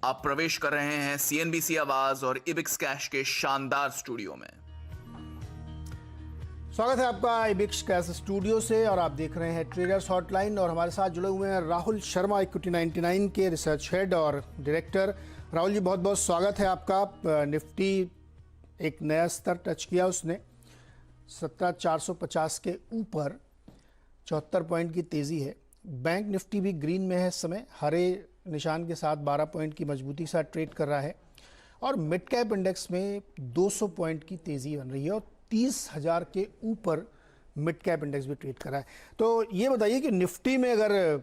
आप प्रवेश कर रहे हैं सीएनबीसी आवाज और इबिक्स कैश के शानदार स्टूडियो में। स्वागत है आपका इबिक्स कैश स्टूडियो से और आप देख रहे हैं ट्रेडर्स हॉटलाइन और हमारे साथ जुड़े हुए हैं राहुल शर्मा, इक्विटी 99 के रिसर्च हेड और डायरेक्टर। राहुल जी, बहुत बहुत स्वागत है आपका। निफ्टी एक नया स्तर टच किया उसने, 17,450 के ऊपर 74 पॉइंट की तेज़ी है। बैंक निफ्टी भी ग्रीन में है इस समय, हरे निशान के साथ 12 पॉइंट की मजबूती के साथ ट्रेड कर रहा है और मिड कैप इंडेक्स में 200 पॉइंट की तेज़ी बन रही है और 30,000 के ऊपर मिड कैप इंडेक्स भी ट्रेड कर रहा है। तो ये बताइए कि निफ्टी में अगर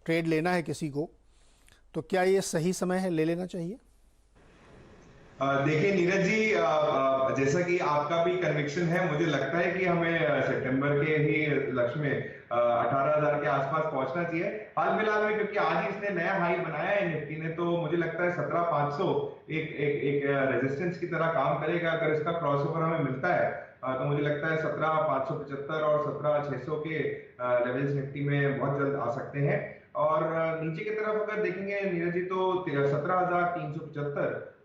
ट्रेड लेना है किसी को तो क्या ये सही समय है, ले लेना चाहिए? देखिए नीरज जी, जैसा कि आपका भी कन्विक्शन है, मुझे लगता है कि हमें सितंबर के ही लक्ष्य में 18,000 के आसपास पहुंचना चाहिए। हाल फिलहाल में क्योंकि आज ही इसने नया हाई बनाया है निफ्टी ने, तो मुझे लगता है 17,500 एक रेजिस्टेंस की तरह काम करेगा। अगर इसका क्रॉसओवर हमें मिलता है तो मुझे लगता है 17,575 और 17,600 के लेवल्स निफ्टी में बहुत जल्द आ सकते हैं। और नीचे की तरफ अगर देखेंगे नीरज जी तो 17,375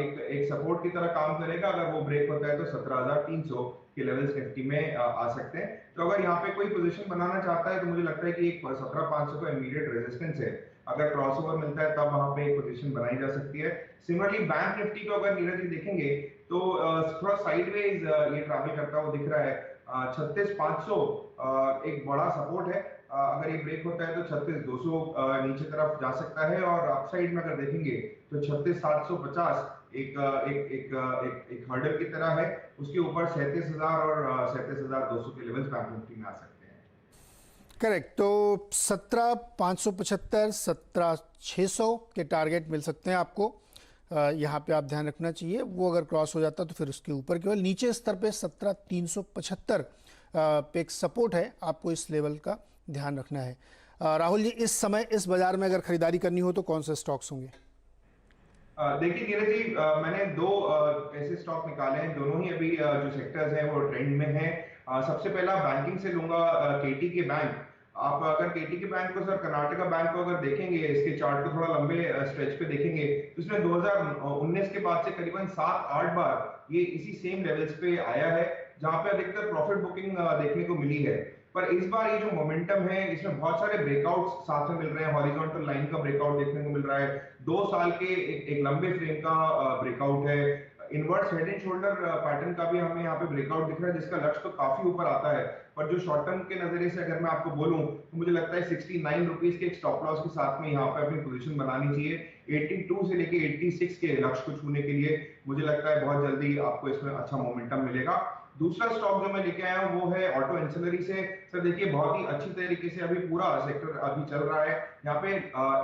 एक सपोर्ट की तरह काम करेगा। अगर वो ब्रेक होता है तो 17,300 के लेवल्स निफ्टी में आ सकते हैं। तो अगर यहाँ पे कोई पोजीशन बनाना चाहता है तो मुझे लगता है कि एक 17,500 का इमीडिएट रेजिस्टेंस है, अगर क्रॉसओवर मिलता है तब वहां पे एक पोजीशन बनाई जा सकती है। सिमिलरली बैंक निफ्टी को अगर नीरज जी देखेंगे तो थोड़ा साइडवेज ये ट्रैवल करता हुआ दिख रहा है। 36,500 एक बड़ा सपोर्ट है, अगर ये ब्रेक होता है तो 36,200 नीचे तरफ जा सकता है। और अपसाइड में अगर देखेंगे तो 36,750 एक हर्डल की तरह है, उसके ऊपर 37,000 और 37,200 के लेवल्स बैंक निफ्टी में आ सकते हैं। करेक्ट। तो 17,575 17,600 के टारगेट मिल सकते हैं आपको। यहाँ पे आप ध्यान रखना चाहिए, वो अगर क्रॉस हो जाता तो फिर उसके ऊपर केवल नीचे स्तर पे 17,375 पे एक सपोर्ट है, आपको इस लेवल का ध्यान रखना है। राहुल जी, इस समय इस बाजार में अगर खरीदारी करनी हो तो कौन से स्टॉक्स होंगे? देखिए नीरज जी, मैंने दो ऐसे स्टॉक निकाले हैं, दोनों ही अभी जो सेक्टर्स हैं वो ट्रेंड में हैं। सबसे पहला बैंकिंग से लूंगा, केटी के बैंक। आप अगर केटी के बैंक को, सर कर्नाटका बैंक को अगर देखेंगे, इसके चार्ट को थोड़ा लंबे स्ट्रेच पे देखेंगे तो इसमें 2019 के बाद से करीबन 7-8 बार ये इसी सेम लेवल्स पे आया है, जहां पे अधिकतर प्रॉफिट बुकिंग देखने को मिली है। पर इस बार ये जो मोमेंटम है, इसमें बहुत सारे ब्रेकआउट्स साथ में मिल रहे हैं। हॉरिजॉन्टल लाइन का ब्रेकआउट देखने को मिल रहा है, 2 साल के एक लंबे फ्रेम का ब्रेकआउट है, inverse head and shoulder pattern का भी हमें यहाँ पे ब्रेकआउट दिख रहा है, जिसका लक्ष्य तो काफी ऊपर आता है। पर जो शॉर्ट टर्म के नजरिए से अगर मैं आपको बोलूं तो मुझे लगता है 69 रुपीज के एक स्टॉप लॉस के साथ में यहाँ पे अपनी पोजीशन बनानी चाहिए। 82 से लेके 86 के लक्ष्य को छूने के लिए मुझे लगता है बहुत जल्दी आपको इसमें अच्छा मोमेंटम मिलेगा। दूसरा स्टॉक जो मैं लेके आया हूं वो है ऑटो एंसिलरी से। सर देखिए, बहुत ही अच्छी तरीके से अभी पूरा सेक्टर अभी चल रहा है। यहाँ पे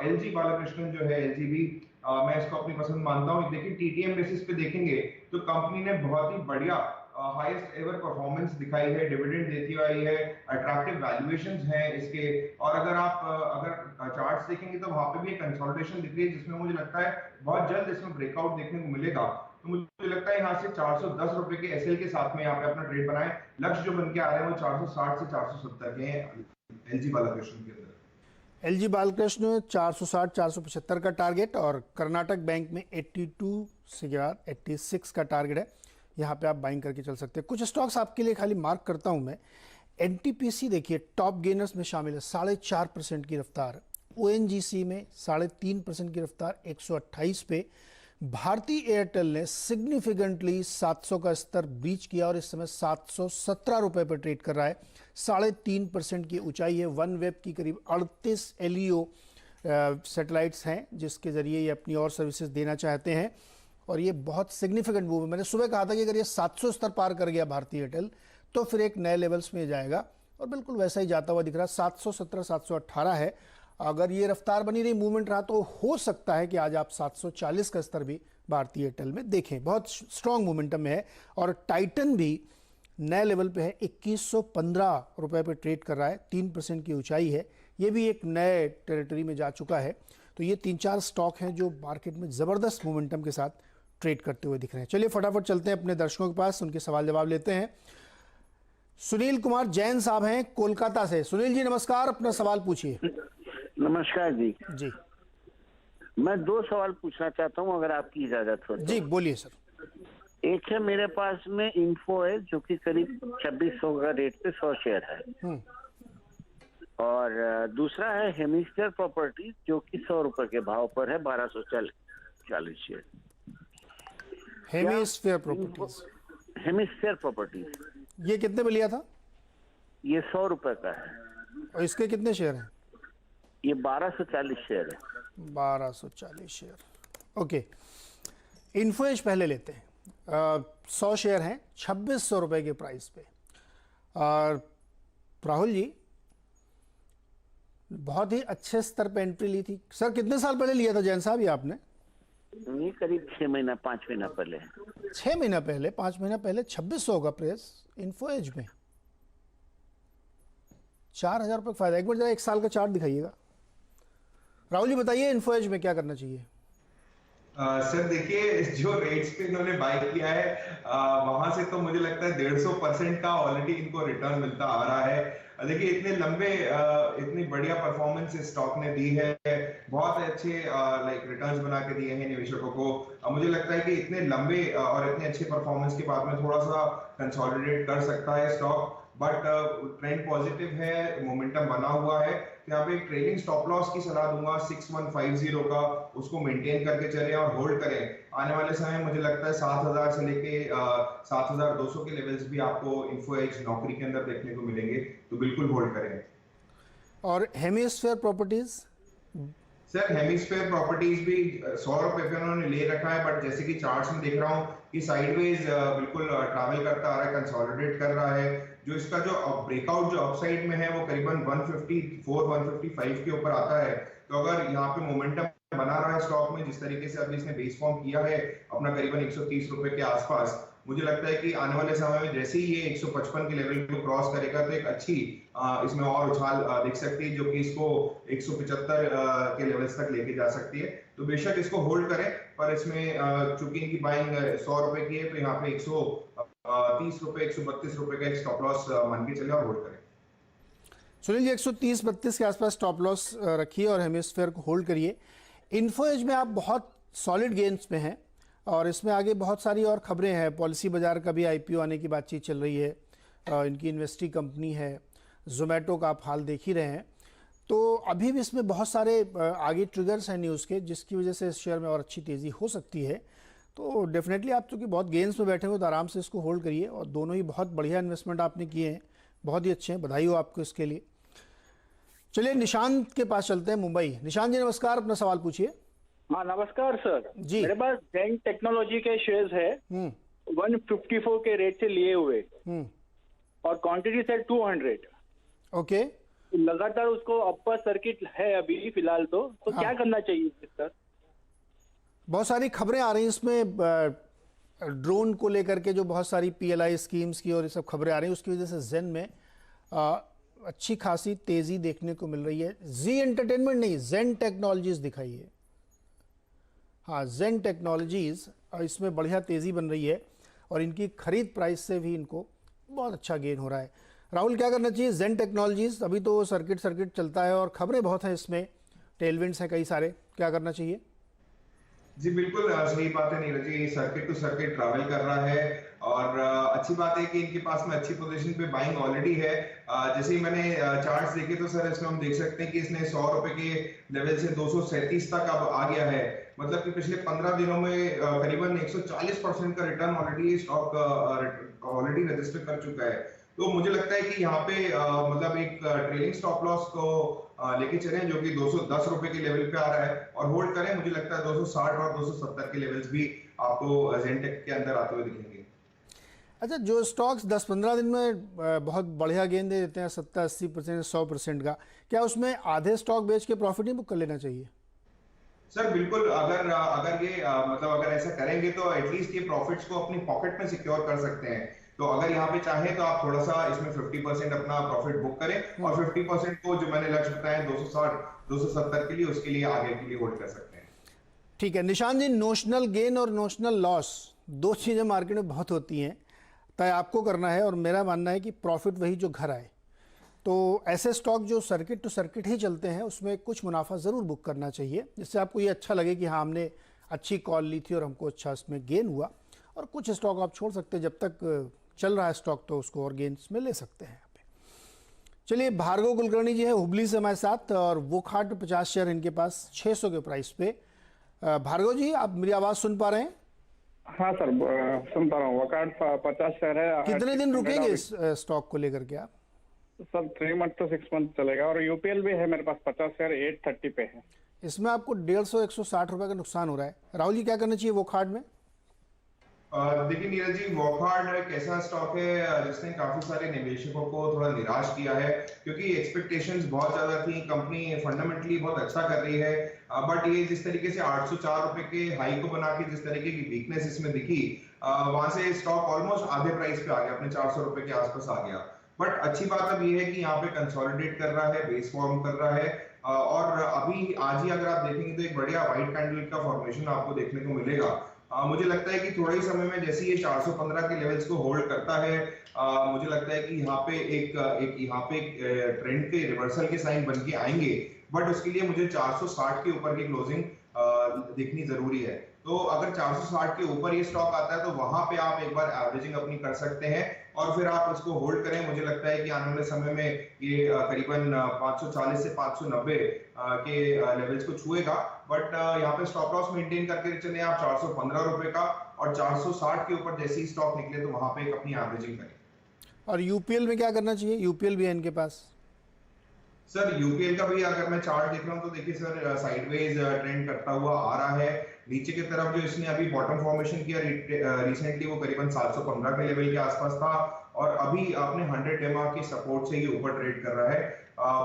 एलजी बालाकृष्णन जो है, एलजीबी, मैं इसको अपनी पसंद मानता हूँ। देखिए टीटीएम बेसिस पे देखेंगे तो कंपनी ने बहुत ही बढ़िया हाईएस्ट एवर परफॉर्मेंस दिखाई है, डिविडेंड देती आई है, अट्रैक्टिव वैल्यूएशंस हैं इसके। और अगर आप अगर चार्ट्स देखेंगे तो वहां पे भी एक कंसोलिडेशन दिख रही है, जिसमें मुझे लगता है बहुत जल्द इसमें ब्रेकआउट देखने को मिलेगा। तो मुझे लगता है यहाँ से 410 रुपए के एसएल के साथ में यहाँ पे अपना ट्रेड बनाएं। लक्ष्य जो बन के आ रहे हैं वो 460 से 470 के हैं एलजी बालाकृष्णन के अंदर। एलजी बालकृष्ण 460 475 का टारगेट और कर्नाटक बैंक में 82 से 86 का टारगेट है। यहाँ पे आप बाइंग करके चल सकते हैं। कुछ स्टॉक्स आपके लिए खाली मार्क करता हूँ मैं। एनटीपीसी देखिए टॉप गेनर्स में शामिल है, 4.5% की रफ्तार। ओएनजीसी में 3.5% की रफ्तार 128 पे। भारती एयरटेल ने सिग्निफिकेंटली 700 का स्तर ब्रीच किया और इस समय 717 रुपए पर ट्रेड कर रहा है। 3.5% की ऊंचाई है। वन वेब की करीब 38 एलईओ सैटेलाइट्स हैं जिसके जरिए ये अपनी और सर्विसेज देना चाहते हैं और ये बहुत सिग्निफिकेंट मूव है। मैंने सुबह कहा था कि अगर ये 700 स्तर पार कर गया भारती एयरटेल तो फिर एक नए लेवल्स में जाएगा और बिल्कुल वैसा ही जाता हुआ दिख रहा है। 717 718 है। अगर ये रफ्तार बनी रही, मूवमेंट रहा, तो हो सकता है कि आज आप 740 का स्तर भी भारतीय एयरटेल में देखें। बहुत स्ट्रॉन्ग मोमेंटम में है। और टाइटन भी नए लेवल पे है, 2115 रुपए पे ट्रेड कर रहा है, 3% की ऊंचाई है। ये भी एक नए टेरिटरी में जा चुका है। तो ये 3-4 स्टॉक हैं जो मार्केट में ज़बरदस्त मोमेंटम के साथ ट्रेड करते हुए दिख रहे हैं। चलिए फटाफट चलते हैं अपने दर्शकों के पास, उनके सवाल जवाब लेते हैं। सुनील कुमार जैन साहब हैं कोलकाता से। सुनील जी नमस्कार, अपना सवाल पूछिए। नमस्कार जी। जी मैं दो सवाल पूछना चाहता हूँ अगर आपकी इजाजत हो तो। जी बोलिए सर। एक है मेरे पास में इन्फो है जो कि करीब 2600 का रेट पे 100 शेयर है, और दूसरा है हेमिस्फीयर प्रॉपर्टीज जो कि 100 रुपए के भाव पर है, 1240 share. Hemisphere properties, hemisphere properties ये कितने में लिया था? ये 100 रुपए का है और इसके कितने शेयर हैं? ये 1240 शेयर है। 1240 शेयर, ओके। इन्फोएज पहले लेते हैं। 100 शेयर हैं 2600 रुपए के प्राइस पे। और राहुल जी बहुत ही अच्छे स्तर पे एंट्री ली थी सर। कितने साल पहले लिया था जैन साहब ये आपने? ये करीब 6 महीना 5 महीना पहले। 6 महीना पहले, 5 महीना पहले 2600 का प्रेस इन्फोएज में 4000 रुपये फायदा। एक बार जरा एक साल का चार्ट दिखाइएगा। राहुल जी बताइए इन्फोएज में क्या करना चाहिए? सर देखिए, जो रेट्स पे इन्होंने बाय किया है वहां से तो मुझे लगता है 150% का ऑलरेडी इनको रिटर्न मिलता आ रहा है। देखिए इतने लंबे इतनी बढ़िया परफॉर्मेंस इस स्टॉक ने दी है, बहुत अच्छे लाइक रिटर्न्स बना के दिए हैं निवेशकों को। मुझे लगता है कि इतने लंबे और इतने अच्छे परफॉर्मेंस के बाद में थोड़ा सा कंसोलिडेट कर सकता है स्टॉक, बट ट्रेंड पॉजिटिव है, मोमेंटम बना हुआ है। तो यहाँ पे एक ट्रेलिंग स्टॉप लॉस की सलाह दूंगा 6150 का, उसको मेंटेन करके चलें और होल्ड करें। आने वाले समय मुझे लगता है 7000 से लेके 7200 के लेवल्स भी आपको इन्फोएज नौकरी के अंदर देखने को मिलेंगे, तो बिल्कुल होल्ड करें। और hemisphere properties? Sir hemisphere properties भी 100 रुपए पे उन्होंने ले रखा है, बट जैसे कि चार्ट्स में देख रहा हूँ कि साइडवेज बिल्कुल ट्रैवल करता आ रहा है, कंसोलिडेट कर रहा है। जो इसका जो ब्रेकआउट जो अपसाइड में है वो करीबन 154-155 के ऊपर आता है। तो अगर यहाँ पे मोमेंटम बना रहा है स्टॉक में, जिस तरीके से अभी इसने बेस फॉर्म किया है अपना करीबन 130 रुपए के आसपास, मुझे लगता है कि आने वाले समय में जैसे ही ये 155 के लेवल को क्रॉस करेगा तो एक अच्छी इसमें और उछाल दिख सकती है, जो कि इसको 175 के लेवल्स तक लेके जा सकती है। तो बेशक इसको होल्ड करें, पर इसमें चूंकि इनकी बाइंग 100 रुपए की है तो यहाँ पे 130 रुपए 132 रुपए का एक स्टॉप लॉस मान के चले और होल्ड करें। सुनील जी 130-32 के आसपास स्टॉप लॉस रखिए और हेमिस्फीयर को होल्ड करिए। इन्फोएज में आप बहुत सॉलिड गेन्स में हैं और इसमें आगे बहुत सारी और खबरें हैं। पॉलिसी बाजार का भी आईपीओ आने की बातचीत चल रही है, इनकी इन्वेस्टी कंपनी है, जोमेटो का आप हाल देख ही रहे हैं। तो अभी भी इसमें बहुत सारे आगे ट्रिगर्स हैं न्यूज़ के, जिसकी वजह से इस शेयर में और अच्छी तेज़ी हो सकती है। तो डेफिनेटली आप चूँकि बहुत गेन्स में बैठे हो तो आराम से इसको होल्ड करिए। और दोनों ही बहुत बढ़िया इन्वेस्टमेंट आपने किए हैं, बहुत ही अच्छे हैं, बधाई हो आपको इसके लिए। चलिए निशांत के पास चलते हैं, मुंबई। निशांत जी नमस्कार, अपना सवाल पूछिए। हाँ नमस्कार सर जी। मेरे पास जेन टेक्नोलॉजी के शेयर्स है 154 के रेट से लिए हुए और क्वांटिटी सेल 200। ओके। लगातार उसको अपर सर्किट है अभी फिलहाल तो हाँ। क्या करना चाहिए सर? बहुत सारी खबरें आ रही हैं इसमें, ड्रोन को लेकर के जो बहुत सारी पीएलआई स्कीम्स की और ये सब खबरें आ रही हैं, उसकी वजह से जेन में अच्छी खासी तेज़ी देखने को मिल रही है। जी एंटरटेनमेंट नहीं, जेन टेक्नोलॉजीज दिखाइए। हाँ जेन टेक्नोलॉजीज, इसमें बढ़िया तेज़ी बन रही है और इनकी खरीद प्राइस से भी इनको बहुत अच्छा गेन हो रहा है। राहुल क्या करना चाहिए जेन टेक्नोलॉजीज? अभी तो सर्किट चलता है और खबरें बहुत हैं इसमें, टेलविंड्स हैं कई सारे, क्या करना चाहिए? जी बिल्कुल सही बात है Neeraj ji, circuit to circuit travel कर रहा है और अच्छी बात है कि इनके पास में अच्छी पोजीशन पे बाइंग ऑलरेडी है। जैसे ही मैंने चार्ट्स देखे तो सर इसमें हम देख सकते हैं कि इसने 100 रुपए के लेवल से 237 तक अब आ गया है। मतलब कि पिछले 15 दिनों में करीबन 140% का return already stock already register कर चुका है। तो मुझे लगता है कि यहाँ पे मतलब एक ट्रेलिंग स्टॉप लॉस को लेके चलें, जो कि 210 रुपए के लेवल पे आ रहा है, और होल्ड करें। मुझे लगता है 260 और 270 के लेवल्स भी आपको जेनटेक के अंदर आते हुए दिखेंगे। अच्छा, जो स्टॉक्स 10-15 दिन में बहुत बढ़िया गेन दे देते हैं 70-80%, 100% का, क्या उसमें आधे स्टॉक बेच के प्रॉफिट ही बुक कर लेना चाहिए? सर बिल्कुल, अगर ये मतलब अगर ऐसा करेंगे तो एटलीस्ट ये प्रॉफिट्स को अपनी पॉकेट में सिक्योर कर सकते हैं। तो अगर यहाँ पे चाहे तो आप थोड़ा सा इसमें 50% अपना प्रॉफिट बुक करें और 50% को जो मैंने लक्ष्य बताया 260-270 के लिए, उसके लिए आगे के लिए होल्ड कर सकते हैं। ठीक है निशांत जी, नोशनल गेन और नोशनल लॉस दो चीज़ें मार्केट में बहुत होती हैं, तय आपको करना है और मेरा मानना है कि प्रॉफिट वही जो घर आए। तो ऐसे स्टॉक जो सर्किट टू सर्किट ही चलते हैं उसमें कुछ मुनाफा ज़रूर बुक करना चाहिए, जिससे आपको ये अच्छा लगे कि हाँ हमने अच्छी कॉल ली थी और हमको अच्छा उसमें गेन हुआ। और कुछ स्टॉक आप छोड़ सकते हैं, जब तक चल रहा है स्टॉक तो उसको और गेन्स में ले सकते हैं यहाँ पे। चलिए, भार्गव कुलकर्णी जी है हुबली से हमारे साथ, और वोकहार्ट 50 शेयर इनके पास 600 के प्राइस पे। भार्गव जी, आप मेरी आवाज़ सुन पा रहे हैं? हाँ सर, सुन पा रहा हूँ। वोकहार्ट 50 शेयर है। कितने दिन रुकेंगे इस स्टॉक को लेकर के आप? सर 3 मंथ to 6 मंथ चलेगा। और यूपीएल भी है मेरे पास 50 शेयर 830 पे है। इसमें आपको 150-160 रुपए का नुकसान हो रहा है। राहुल जी, क्या करना चाहिए वोकहार्ट में? देखिए नीरज जी, वॉकहार्ड एक ऐसा स्टॉक है जिसने काफी सारे निवेशकों को थोड़ा निराश किया है, क्योंकि एक्सपेक्टेशंस बहुत ज्यादा थी। कंपनी फंडामेंटली बहुत अच्छा कर रही है, बट ये जिस तरीके से 804 रुपए के हाई को बना के जिस तरीके की वीकनेस इसमें दिखी, वहां से स्टॉक ऑलमोस्ट आधे प्राइस पे आ गया, अपने 400 रुपए के आसपास आ गया। बट अच्छी बात अब ये है कि यहाँ पे कंसोलिडेट कर रहा है, बेस फॉर्म कर रहा है, और अभी आज ही अगर आप देखेंगे तो एक बढ़िया व्हाइट कैंडल का फॉर्मेशन आपको देखने को मिलेगा। मुझे लगता है कि थोड़े ही समय में जैसे ये 415 के लेवल्स को होल्ड करता है, मुझे लगता है कि यहाँ पे एक ट्रेंड के रिवर्सल के साइन बन के आएंगे, बट उसके लिए मुझे 460 के ऊपर की क्लोजिंग देखनी जरूरी है। तो अगर 460 के ऊपर ये स्टॉक आता है तो वहां पे आप एक बार एवरेजिंग अपनी कर सकते हैं और फिर आप इसको होल्ड करें। मुझे लगता है कि आने वाले समय में ये करीबन 540 से 590 के लेवल्स को छुएगा, बट यहाँ पे स्टॉप लॉस मेंटेन करके चले आप 415 रुपए का, और 460 के ऊपर जैसे ही स्टॉक निकले तो वहां पे एक अपनी एवरेजिंग करें। और यूपीएल में क्या करना चाहिए? यूपीएल भी है इनके पास। सर यूपीएल का भी अगर मैं चार्ट देख रहा हूँ तो देखिए सर, साइडवेज ट्रेंड करता हुआ आ रहा है। नीचे की तरफ जो इसने अभी बॉटम फॉर्मेशन किया रिसेंटली, वो करीबन 715 के लेवल के आसपास था, और अभी आपने 100 डेमा की सपोर्ट से ही ऊपर ट्रेड कर रहा है।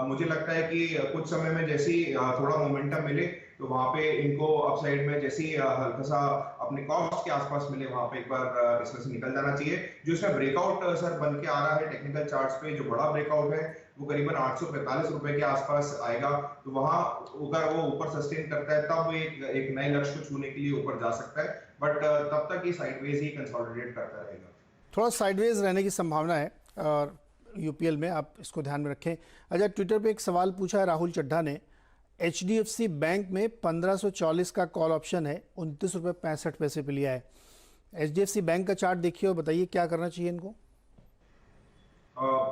मुझे लगता है कि कुछ समय में जैसे ही थोड़ा मोमेंटम मिले तो वहां पे इनको अपसाइड में जैसे ही हल्का सा अपने कॉस्ट के आसपास मिले, वहां पे एक बार इसमें से निकल जाना चाहिए। जो इसमें ब्रेकआउट सर बन के आ रहा है टेक्निकल चार्ट्स पे, जो बड़ा ब्रेकआउट है वो करीबन 845 रुपए के आसपास आएगा, तो वहां अगर वो ऊपर सस्टेन करता है तब वो एक नए लक्ष्य को छूने के लिए ऊपर जा सकता है, बट तब तक ये साइडवेज ही कंसोलिडेट करता रहेगा। थोड़ा साइडवेज रहने की संभावना है और यूपीएल में आप इसको ध्यान में रखें। अच्छा, ट्विटर पे एक सवाल पूछा है राहुल चड्ढा ने, एचडीएफसी बैंक में 1540 का कॉल ऑप्शन है, 29 रुपये 65 पैसे पे लिया है। एचडीएफसी बैंक का चार्ट देखिए और बताइए क्या करना चाहिए इनको।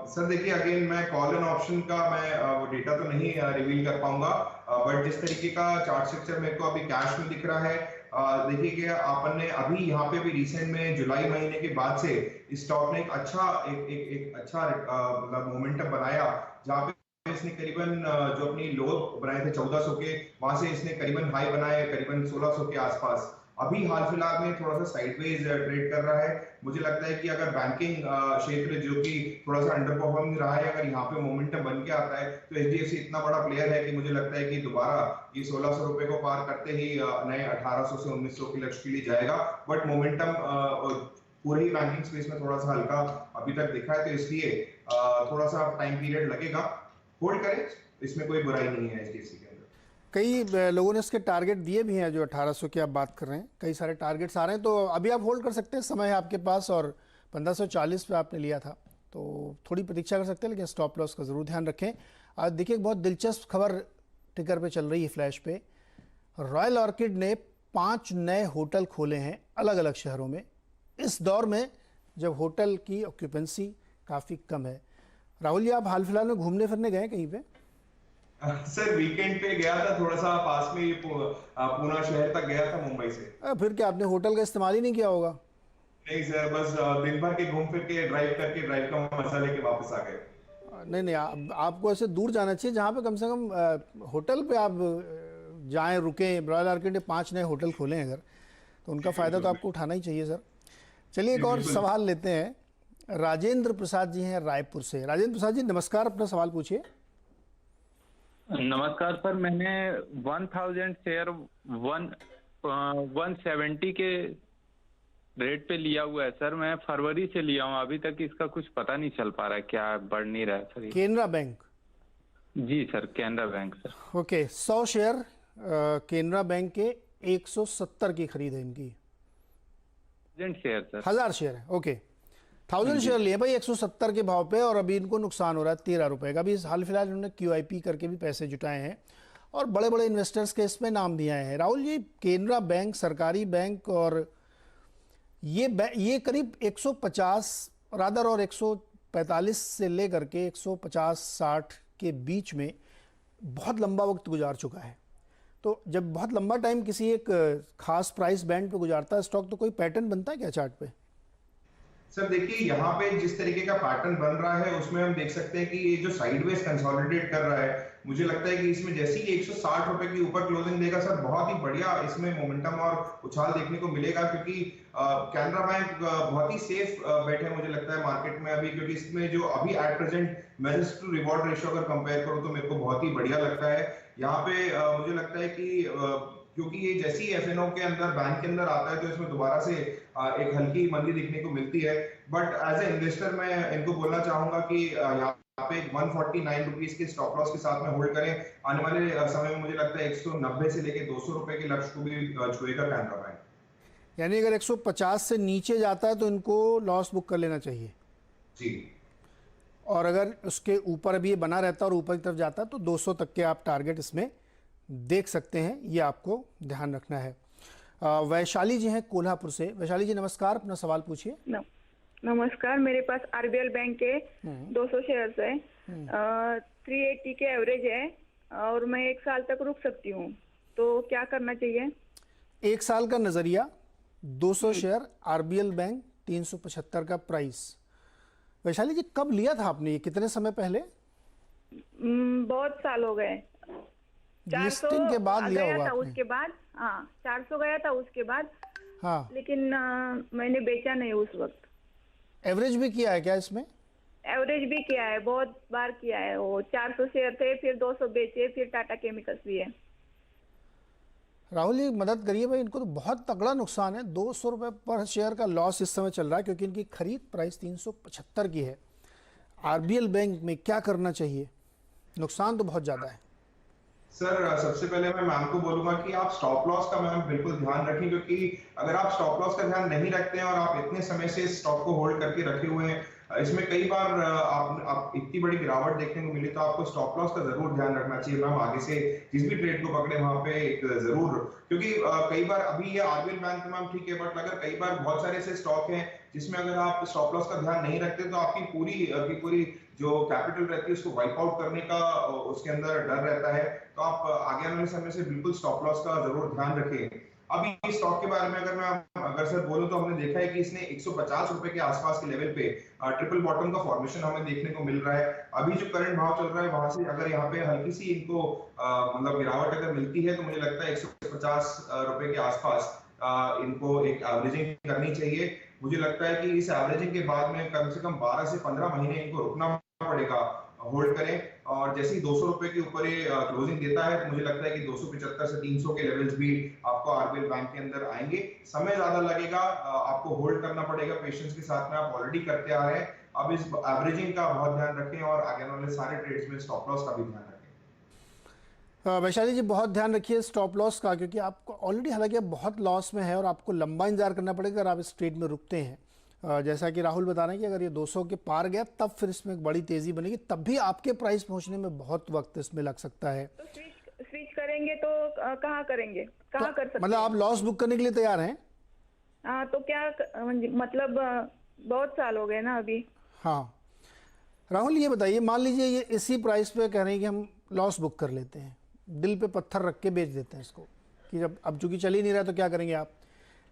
सर देखिए, अगेन मैं कॉल एंड ऑप्शन का मैं वो डेटा तो नहीं रिवील कर पाऊंगा, बट जिस तरीके का चार्ट स्ट्रक्चर मेरे को अभी कैश में दिख रहा है, देखिए कि अपन ने अभी यहाँ पे भी रिसेंट में जुलाई महीने के बाद से स्टॉक ने एक अच्छा मतलब मोमेंटम बनाया, जहाँ पे इसने करीबन जो अपनी लो बनाए थे 1400 के, वहां से इसने करीबन हाई बनाए करीबन 1600 के आसपास। अभी हाल फिलहाल में थोड़ा सा साइडवेज ट्रेड कर रहा है। मुझे लगता है कि अगर बैंकिंग क्षेत्र जो कि थोड़ा सा अंडर परफॉर्मिंग रहा है, अगर यहाँ पे मोमेंटम बन के आता है तो एचडीएफसी इतना बड़ा प्लेयर है कि मुझे लगता है कि दोबारा ये 1600 रुपए को पार करते ही नए 1800 से 1900 के लक्ष्य के लिए जाएगा। बट मोमेंटम पूरे ही बैंकिंग स्पेस में थोड़ा सा हल्का अभी तक दिखा है, तो इसलिए थोड़ा सा टाइम पीरियड लगेगा, होल्ड करें, इसमें कोई बुराई नहीं है एचडीएफसी के। कई लोगों ने इसके टारगेट दिए भी हैं, जो 1800 की आप बात कर रहे हैं, कई सारे टारगेट्स आ रहे हैं, तो अभी आप होल्ड कर सकते हैं, समय है आपके पास। और 1540 पे आपने लिया था तो थोड़ी प्रतीक्षा कर सकते हैं, लेकिन स्टॉप लॉस का ज़रूर ध्यान रखें। आज देखिए एक बहुत दिलचस्प खबर टिकर पे चल रही है फ्लैश पे। रॉयल ऑर्किड ने 5 नए होटल खोले हैं अलग अलग शहरों में, इस दौर में जब होटल की ऑक्यूपेंसी काफ़ी कम है। राहुल जी, आप हाल फिलहाल में घूमने फिरने गए कहीं पे? सर वीकेंड पे गया था, थोड़ा सा पास में पूना शहर तक गया था मुंबई से। फिर क्या आपने होटल का इस्तेमाल ही नहीं किया होगा? नहीं सर, बस दिन भर के घूम फिर के ड्राइव का मजा लेके वापस आ गए। नहीं, आपको ऐसे दूर जाना चाहिए जहाँ पे कम से कम होटल पे आप जाएं, रुकें। रॉयल ऑर्किड ने 5 नए होटल खोले हैं अगर, तो उनका फ़ायदा तो आपको उठाना ही चाहिए सर। चलिए एक और सवाल लेते हैं। राजेंद्र प्रसाद जी हैं रायपुर से। राजेंद्र प्रसाद जी नमस्कार, अपना सवाल पूछिए। नमस्कार सर, मैंने 1000 शेयर 170 के रेट पे लिया हुआ है सर। मैं फरवरी से लिया हूँ, अभी तक इसका कुछ पता नहीं चल पा रहा है, क्या बढ़ नहीं रहा है सर। केनरा बैंक? जी sir, Canara bank sir. Okay, 100 share Canara bank के 170 की खरीद है इनकी। शेयर सर, 1000 शेयर है। ओके, 1000 शेयर लिए भाई 170 के भाव पे और अभी इनको नुकसान हो रहा है 13 रुपए का। अभी हाल फिलहाल इन्होंने QIP करके भी पैसे जुटाए हैं और बड़े बड़े इन्वेस्टर्स के इसमें नाम भी आए हैं। राहुल, ये केनरा बैंक सरकारी बैंक और ये करीब 150 रादर और 145 से लेकर के 150-60 के बीच में बहुत लंबा वक्त गुजार चुका है। तो जब बहुत लंबा टाइम किसी एक खास प्राइस बैंड पे गुजारता है स्टॉक, तो कोई पैटर्न बनता है क्या चार्ट पे? सर देखिए, यहाँ पे जिस तरीके का पैटर्न बन रहा है उसमें हम देख सकते हैं कि ये जो साइडवेज कंसोलिडेट कर रहा है, मुझे लगता है कि इसमें जैसे ही 160 रुपए के ऊपर क्लोजिंग देगा सर, बहुत ही बढ़िया इसमें मोमेंटम और उछाल देखने को मिलेगा, क्योंकि कैनरा बैंक बहुत ही सेफ बेट है मुझे लगता है मार्केट में अभी, क्योंकि इसमें जो अभी at present merits to reward ratio अगर कंपेयर करो तो मेरे को बहुत ही बढ़िया लगता है। यहाँ पे मुझे लगता है कि क्योंकि ये जैसे ही FNO के अंदर बैंक के अंदर आता है तो इसमें दोबारा से एक हल्की मंदी दिखने को मिलती है। बट एज ए इन्वेस्टर मैं इनको बोलना चाहूंगा कि यहाँ पे 149 रुपीज के स्टॉप लॉस के साथ में होल्ड करें। आने वाले समय में मुझे लगता है 190 से लेके 200 रुपए के लक्ष्य को भी छुएगा कैनरा बैंक। यानी अगर 150 से नीचे जाता है तो इनको लॉस बुक कर लेना चाहिए जी, और अगर उसके ऊपर अभी ये बना रहता है और ऊपर की तरफ जाता है तो 200 तक के आप टारगेट इसमें देख सकते हैं। ये आपको ध्यान रखना है। वैशाली जी हैं कोल्हापुर से। वैशाली जी नमस्कार, अपना सवाल पूछिए। नमस्कार, मेरे पास RBL बैंक के 200 शेयर्स है, 380 के एवरेज है और मैं 1 साल तक रुक सकती हूँ, तो क्या करना चाहिए? 1 साल का नजरिया, 200 शेयर RBL बैंक, 375 का प्राइस। वैशाली जी कब लिया था आपने ये, कितने समय पहले? बहुत साल हो गए। 400 के बाद लिया गया होगा था आपने। उसके बाद, हाँ 400 गया था उसके बाद, हाँ, लेकिन मैंने बेचा नहीं उस वक्त। एवरेज भी किया है क्या इसमें? एवरेज भी किया है, बहुत बार किया है। वो 400 शेयर थे, फिर 200 बेचे, फिर टाटा केमिकल्स भी है। राहुल जी मदद करिए भाई, इनको तो बहुत तगड़ा नुकसान है। 200 रुपये पर शेयर का लॉस इस समय चल रहा है क्योंकि इनकी खरीद प्राइस 375 की है। RBL बैंक में क्या करना चाहिए? नुकसान तो बहुत ज़्यादा है। सर सबसे पहले मैं मैम को बोलूंगा कि आप स्टॉप लॉस का मैम बिल्कुल ध्यान रखें, क्योंकि अगर आप स्टॉप लॉस का ध्यान नहीं रखते हैं और आप इतने समय से स्टॉक को होल्ड करके रखे हुए हैं, इसमें कई बार आप इतनी बड़ी गिरावट देखने को मिली, तो आपको स्टॉप लॉस का जरूर ध्यान रखना चाहिए मैम। आगे से जिस भी ट्रेड को पकड़े वहां पे एक जरूर, क्योंकि कई बार अभी ये RBL बैंक मैम ठीक है, बट अगर कई बार बहुत सारे ऐसे स्टॉक हैं जिसमें अगर आप स्टॉप लॉस का ध्यान नहीं रखते तो आपकी पूरी जो कैपिटल रहती है उसको वाइप आउट करने का उसके अंदर डर रहता है। तो आप आगे आने वाले समय से बिल्कुल स्टॉप लॉस का जरूर ध्यान रखें। अभी इस स्टॉक के बारे में अगर सर बोलूं तो हमने देखा है कि इसने 150 रुपए के आसपास के लेवल पे ट्रिपल बॉटम का फॉर्मेशन हमें देखने को मिल रहा है। अभी जो करंट भाव चल रहा है वहां से अगर यहाँ पे हल्की सी इनको मतलब गिरावट अगर मिलती है तो मुझे लगता है 150 रुपए के आसपास इनको एक एवरेजिंग करनी चाहिए। मुझे लगता है कि इस एवरेजिंग के बाद में कम से कम 12 से 15 महीने इनको रुकना पड़ेगा, होल्ड करें। और जैसे ही 200 रुपए के ऊपर ये क्लोजिंग देता है तो मुझे लगता है कि 275 से 300 के लेवल्स भी आपको RBL बैंक के अंदर आएंगे। समय ज्यादा लगेगा, आपको होल्ड करना पड़ेगा पेशेंस के साथ में, आप ऑलरेडी करते आ रहे हैं। अब इस एवरेजिंग का बहुत ध्यान रखें और आगे वाले सारे ट्रेड्स में स्टॉप लॉस का भी ध्यान रखें। वैशाली जी बहुत ध्यान रखिए स्टॉप लॉस का, क्योंकि आपको ऑलरेडी हालांकि आप बहुत लॉस में है और आपको लंबा इंतजार करना पड़ेगा अगर आप इस ट्रेड में रुकते हैं। जैसा कि राहुल बता रहे हैं कि अगर ये 200 के पार गया तब फिर इसमें एक बड़ी तेजी बनेगी, तब भी आपके प्राइस पहुंचने में बहुत वक्त इसमें लग सकता है। तो स्विच करेंगे तो कहाँ करेंगे, कहाँ कर सकते? मतलब आप लॉस बुक करने के लिए तैयार हैं? हाँ, तो क्या मतलब बहुत साल हो गए ना अभी। हाँ राहुल ये बताइए, मान लीजिए ये इसी प्राइस पे कह रहे हैं कि हम लॉस बुक कर लेते हैं, दिल पे पत्थर रख के बेच देते हैं इसको कि जब अब चूंकि चल ही नहीं रहा तो क्या करेंगे आप,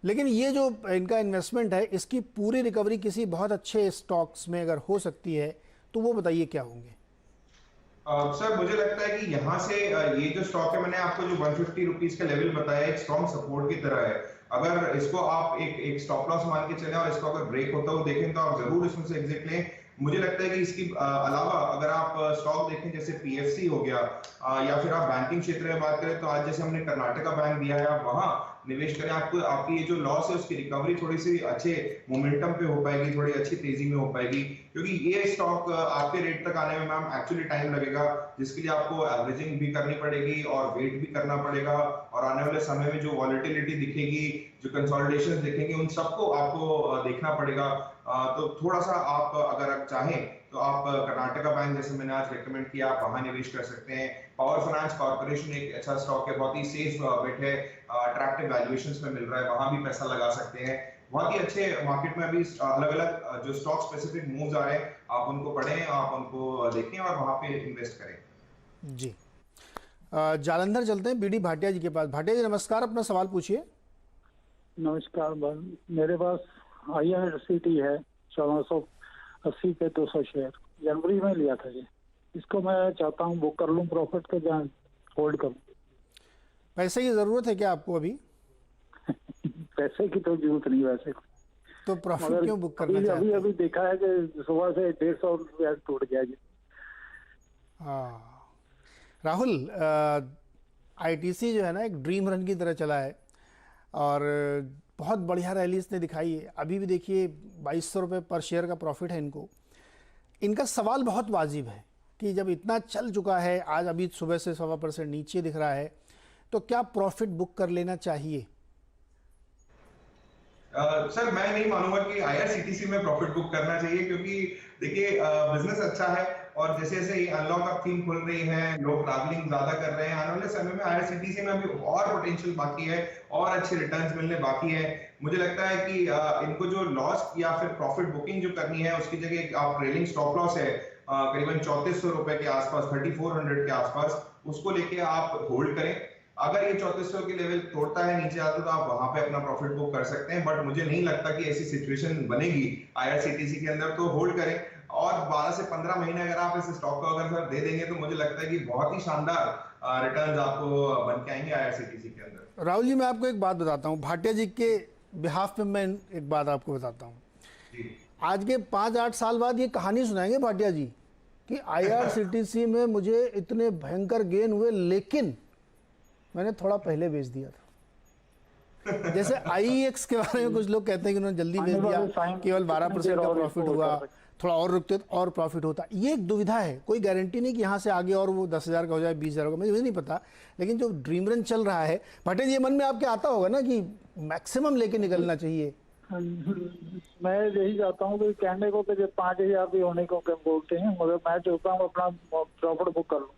लेकिन ये जो इनका इन्वेस्टमेंट है इसकी पूरी रिकवरी किसी बहुत अच्छे स्टॉक्स में अगर हो सकती है तो वो बताइए क्या होंगे? सर मुझे लगता है कि यहाँ से ये जो स्टॉक है, मैंने आपको जो 150 रुपीज का लेवल बताया एक स्ट्रॉन्ग सपोर्ट की तरह है। अगर इसको आप एक स्टॉप लॉस मान के चले और इसको अगर ब्रेक होता हुआ देखें तो आप जरूर इसमें से एग्जिट लें। मुझे लगता है कि इसकी अलावा अगर आप स्टॉक देखें जैसे PFC हो गया या फिर आप बैंकिंग क्षेत्र में बात करें तो आज जैसे हमने कर्नाटका बैंक दिया है, आप वहां निवेश करें, आपको आपकी ये जो लॉस है उसकी रिकवरी थोड़ी सी अच्छे मोमेंटम पे हो पाएगी, थोड़ी अच्छी तेजी में हो पाएगी, क्योंकि ये स्टॉक आपके रेट तक आने में मैम एक्चुअली टाइम लगेगा, जिसके लिए आपको एवरेजिंग भी करनी पड़ेगी और वेट भी करना पड़ेगा, और आने वाले समय में जो वॉलेटिलिटी दिखेगी, जो कंसोलिडेशन दिखेंगे, उन सबको आपको देखना पड़ेगा। तो थोड़ा सा आप अगर आप चाहें तो आप कर्नाटका बैंक जैसे मैंने आज रेकमेंड किया, आप वहां निवेश कर सकते हैं। पावर फाइनेंस कॉर्पोरेशन एक अच्छा स्टॉक है, बहुत ही सेफ बेट है, अट्रैक्टिव वैल्यूएशंस में मिल रहा है, वहां भी पैसा लगा सकते हैं। बहुत ही अच्छे मार्केट में अभी अलग अलग जो स्टॉक स्पेसिफिक मूव्स आ रहे हैं, आप उनको पढ़ें, आप उनको देखें और वहां पे इन्वेस्ट करें। जी जालंधर चलते हैं बीडी भाटिया जी के पास। भाटिया जी नमस्कार, अपना सवाल पूछिए। नमस्कार, मेरे पास IRCT है 1480 पे 200 शेयर, जनवरी में लिया था ये, इसको मैं चाहता हूँ बुक कर लूँ प्रॉफिट के, या होल्ड करूँ? पैसे की जरूरत है क्या आपको अभी? पैसे की तो जरूरत नहीं वैसे, तो प्रॉफिट क्यों बुक करना चाहते हैं? अभी देखा है कि सुबह से 150 रुपया टूट गया जी। हाँ राहुल, ITC जो है ना एक ड्रीम रन की तरह चला है और बहुत बढ़िया रैली इसने दिखाई है। अभी भी देखिए 2200 रुपये पर शेयर का प्रॉफिट है इनको। इनका सवाल बहुत वाजिब है कि जब इतना चल चुका है, आज अभी सुबह से 1.25% नीचे दिख रहा है, तो क्या प्रॉफिट बुक कर लेना चाहिए? सर मैं नहीं मानूंगा कि IRCTC में प्रॉफिट बुक करना चाहिए, क्योंकि देखिए बिजनेस अच्छा है और जैसे जैसे ये अनलॉक अप थीम खुल रही है, लोग ट्रैवलिंग ज्यादा कर रहे हैं, आने वाले समय में IRCTC में अभी और पोटेंशियल बाकी है और अच्छे रिटर्न्स मिलने बाकी है। मुझे लगता है कि इनको जो लॉस या फिर प्रॉफिट बुकिंग जो करनी है, उसकी जगह आप ट्रेलिंग स्टॉप लॉस है करीबन 3400 रुपए के आसपास, 3400 के आसपास, उसको लेके आप होल्ड करें। अगर ये 3400 के लेवल तोड़ता है, नीचे आता है, तो आप वहां पे अपना प्रॉफिट बुक कर सकते हैं, बट मुझे नहीं लगता कि ऐसी सिचुएशन बनेगी IRCTC के अंदर, तो होल्ड करें। और 12 से 15 महीने अगर आप इस स्टॉक को अगर सर दे देंगे तो मुझे लगता है कि बहुत ही शानदार रिटर्न्स आपको बन के आएंगे IRCTC के अंदर। राहुल जी, मैं आपको एक बात बताता हूँ, भाटिया जी के बिहाफ पे मैं एक बात आपको बताता हूँ। आज के 5-8 साल बाद ये कहानी सुनाएंगे भाटिया जी कि IRCTC में मुझे इतने भयंकर गेन हुए, लेकिन मैंने थोड़ा पहले बेच दिया था। जैसे IEX के बारे में कुछ लोग कहते हैं कि उन्होंने जल्दी बेच दिया, केवल 12% का प्रॉफिट हुआ, थोड़ा और रुकते तो और प्रॉफिट होता। ये एक दुविधा है, कोई गारंटी नहीं कि यहाँ से आगे और वो 10,000 का हो जाए, 20,000 का, मुझे नहीं पता। लेकिन जो ड्रीम रन चल रहा है, भाटिया जी मन में आपके आता होगा ना कि मैक्सिमम लेके निकलना चाहिए। मैं यही चाहता हूँ कि कहने को कि 5,000 भी होने को बोलते हैं, मगर मैं चाहता हूँ अपना प्रॉफिट बुक कर लूँ।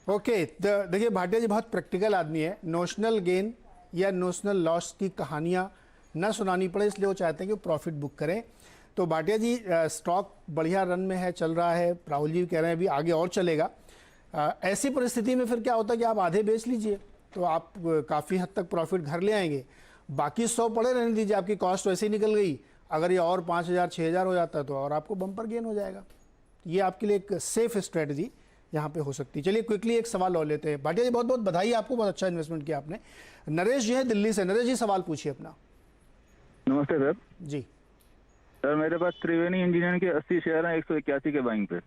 ओके, देखिए भाटिया जी बहुत प्रैक्टिकल आदमी है, नोशनल गेन या नोशनल लॉस की कहानियाँ ना सुनानी पड़े, इसलिए वो चाहते हैं कि प्रॉफिट बुक करें। तो भाटिया जी स्टॉक बढ़िया रन में है, चल रहा है, राहुल जी कह रहे हैं अभी आगे और चलेगा। ऐसी परिस्थिति में फिर क्या होता है कि आप आधे बेच लीजिए तो आप काफ़ी हद तक प्रॉफिट घर ले आएंगे, बाकी 100 पड़े रहने दीजिए, आपकी कॉस्ट वैसे ही निकल गई। अगर ये और 5,000-6,000 हो जाता है तो और आपको बम्पर गेन हो जाएगा। ये आपके लिए एक सेफ स्ट्रेटजी यहाँ पे हो सकती है। चलिए क्विकली एक सवाल और लेते हैं। भाटिया जी बहुत बहुत बधाई आपको, बहुत अच्छा इन्वेस्टमेंट किया आपने। नरेश जी है दिल्ली से। नरेश जी सवाल पूछिए अपना। नमस्ते सर। जी सर, मेरे पास त्रिवेणी इंजीनियरिंग के 80 शेयर हैं 181 के बाइंग पे।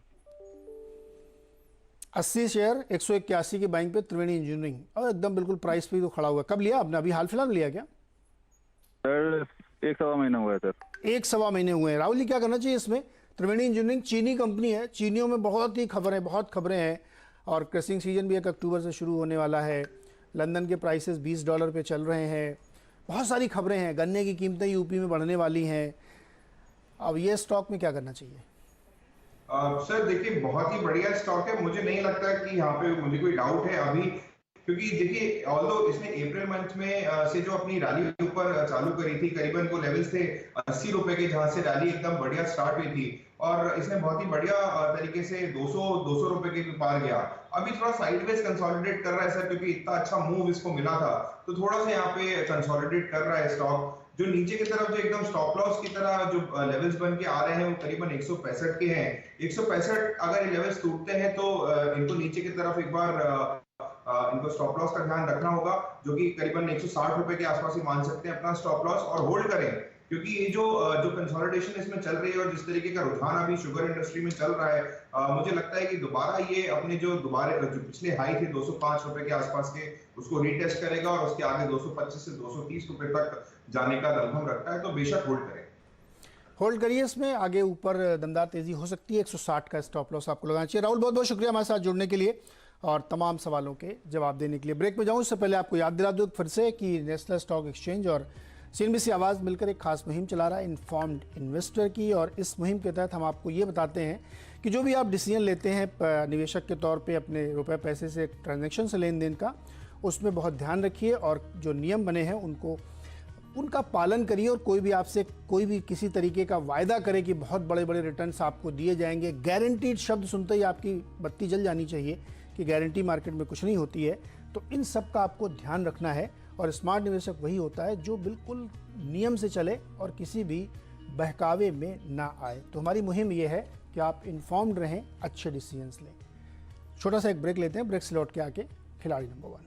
80 शेयर 181 की बाइंग पे त्रिवेणी इंजीनियरिंग, और एकदम बिल्कुल प्राइस पे तो खड़ा हुआ। कब लिया आपने? अभी हाल फिलहाल लिया क्या? सर 1-1.25 महीना हुआ है सर। 1-1.25 महीने हुए हैं। राहुल जी क्या करना चाहिए इसमें? त्रिवेणी इंजीनियरिंग चीनी कंपनी है, चीनियों में बहुत खबरें हैं और क्रशिंग सीजन भी 1 अक्टूबर से शुरू होने वाला है। लंदन के प्राइसेस $20 पे चल रहे हैं, बहुत सारी खबरें हैं। गन्ने की कीमतें यूपी में बढ़ने वाली हैं। अब ये स्टॉक में क्या करना चाहिए? सर देखिए बहुत ही बढ़िया स्टॉक है, मुझे नहीं लगता कि यहाँ पे मुझे कोई डाउट है अभी, क्योंकि देखिए ऑल्दो इसने अप्रैल मंथ में से जो अपनी रैली ऊपर चालू करी थी, करीबन वो लेवल्स थे 80 रुपए के, जहां से रैली एकदम बढ़िया स्टार्ट हुई थी और इसने बहुत ही बढ़िया तरीके से 200 रुपए के पार गया। अभी थोड़ा साइडवेज कंसोलिडेट कर रहा है सर, क्योंकि इतना अच्छा मूव इसको मिला था, तो थोड़ा सा यहाँ पे कंसोलिडेट कर रहा है स्टॉक। जो नीचे की तरफ जो एकदम स्टॉप लॉस की तरह जो लेवल्स बन के आ रहे हैं वो करीबन 165 के हैं। 165 अगर ये लेवल्स टूटते हैं तो इनको नीचे की तरफ एक बार इनको स्टॉप लॉस का ध्यान रखना होगा, जो कि करीबन 160 रुपए के आसपास ही मान सकते हैं अपना स्टॉप लॉस और होल्ड करें, क्योंकि ये जो कंसोलिडेशन इसमें चल रही है और जिस तरीके का रुझान अभी शुगर इंडस्ट्री में चल रहा है, मुझे लगता है कि दोबारा ये अपने जो पिछले हाई थे 205 रुपए के आसपास के, उसको रीटेस्ट करेगा और उसके आगे 225 से 230 रुपए तक जाने का दमखम रखता है, तो बेशक होल्ड करें। होल्ड करिए, इसमें आगे ऊपर दमदार तेजी हो सकती है। 160 का स्टॉप लॉस आपको लगाना चाहिए। राहुल, बहुत बहुत शुक्रिया हमारे साथ जुड़ने के लिए और तमाम सवालों के जवाब देने के लिए। ब्रेक में जाऊं उससे पहले आपको याद दिला दूं फिर से कि नेशनल स्टॉक एक्सचेंज और CNBC आवाज़ मिलकर एक खास मुहिम चला रहा है इन्फॉर्म्ड इन्वेस्टर की, और इस मुहिम के तहत हम आपको ये बताते हैं कि जो भी आप डिसीजन लेते हैं निवेशक के तौर पे अपने रुपए पैसे से ट्रांजैक्शन से लेन देन का, उसमें बहुत ध्यान रखिए और जो नियम बने हैं उनका पालन करिए। और कोई भी आपसे कोई भी किसी तरीके का वायदा करे कि बहुत बड़े बड़े रिटर्न्स आपको दिए जाएंगे, गारंटीड शब्द सुनते ही आपकी बत्ती जल जानी चाहिए कि गारंटी मार्केट में कुछ नहीं होती है। तो इन सब का आपको ध्यान रखना है और स्मार्ट निवेशक वही होता है जो बिल्कुल नियम से चले और किसी भी बहकावे में ना आए। तो हमारी मुहिम ये है कि आप इन्फॉर्म्ड रहें, अच्छे डिसीजंस लें। छोटा सा एक ब्रेक लेते हैं, ब्रेक से लौट के आके खिलाड़ी नंबर 1।